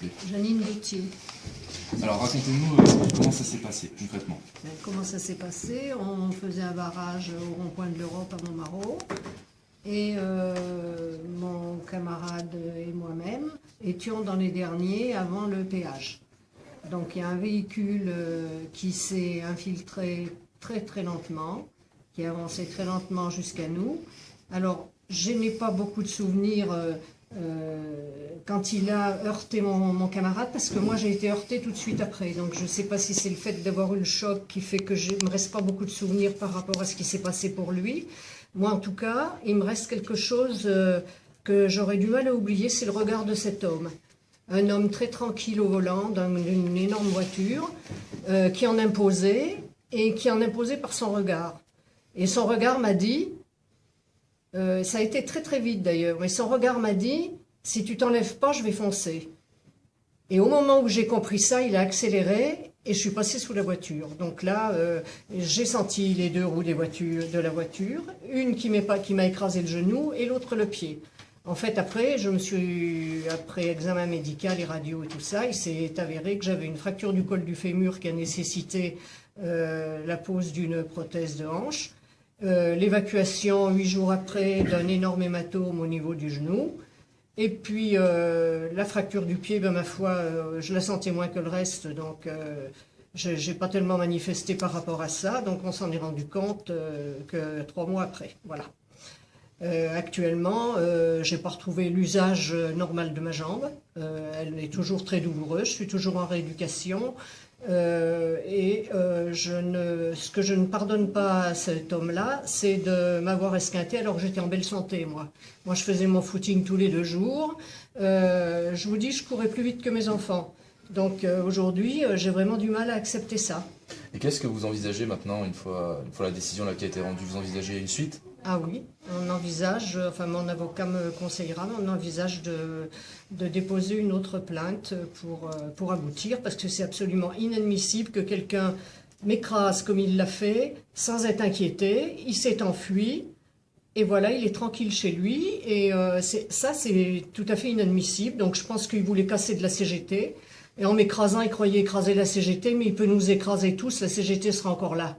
plaît? Janine Gauthier. Alors racontez-nous comment ça s'est passé concrètement. Comment ça s'est passé? On faisait un barrage au rond-point de l'Europe à Montmarault. Et mon camarade et moi-même étions dans les derniers avant le péage. Donc il y a un véhicule qui s'est infiltré très très lentement, qui a avancé très lentement jusqu'à nous. Alors je n'ai pas beaucoup de souvenirs quand il a heurté mon camarade, parce que moi j'ai été heurtée tout de suite après. Donc je ne sais pas si c'est le fait d'avoir eu le choc qui fait que il ne me reste pas beaucoup de souvenirs par rapport à ce qui s'est passé pour lui. Moi, en tout cas, il me reste quelque chose que j'aurais du mal à oublier, c'est le regard de cet homme. Un homme très tranquille au volant d'une énorme voiture, qui en imposait, et qui en imposait par son regard. Et son regard m'a dit, ça a été très très vite d'ailleurs, mais son regard m'a dit, si tu t'enlèves pas, je vais foncer. Et au moment où j'ai compris ça, il a accéléré, et je suis passée sous la voiture. Donc là, j'ai senti les deux roues de la voiture, une qui m'a écrasé le genou et l'autre le pied. En fait, après examen médical et radio et tout ça, il s'est avéré que j'avais une fracture du col du fémur qui a nécessité la pose d'une prothèse de hanche, l'évacuation 8 jours après d'un énorme hématome au niveau du genou. Et puis la fracture du pied, ben, ma foi, je la sentais moins que le reste, donc je n'ai pas tellement manifesté par rapport à ça, donc on s'en est rendu compte que 3 mois après. Voilà. Actuellement, je n'ai pas retrouvé l'usage normal de ma jambe, elle est toujours très douloureuse, je suis toujours en rééducation. Ce que je ne pardonne pas à cet homme-là, c'est de m'avoir esquinté alors que j'étais en belle santé, moi. Moi, je faisais mon footing tous les 2 jours. Je vous dis, je courais plus vite que mes enfants. Donc aujourd'hui, j'ai vraiment du mal à accepter ça. Et qu'est-ce que vous envisagez maintenant, une fois la décision là qui a été rendue? Vous envisagez une suite? Ah oui, on envisage, enfin mon avocat me conseillera, mais on envisage de déposer une autre plainte pour aboutir, parce que c'est absolument inadmissible que quelqu'un m'écrase comme il l'a fait, sans être inquiété, il s'est enfui, et voilà, il est tranquille chez lui, et ça c'est tout à fait inadmissible, donc je pense qu'il voulait casser de la CGT, et en m'écrasant, il croyait écraser la CGT, mais il peut nous écraser tous, la CGT sera encore là.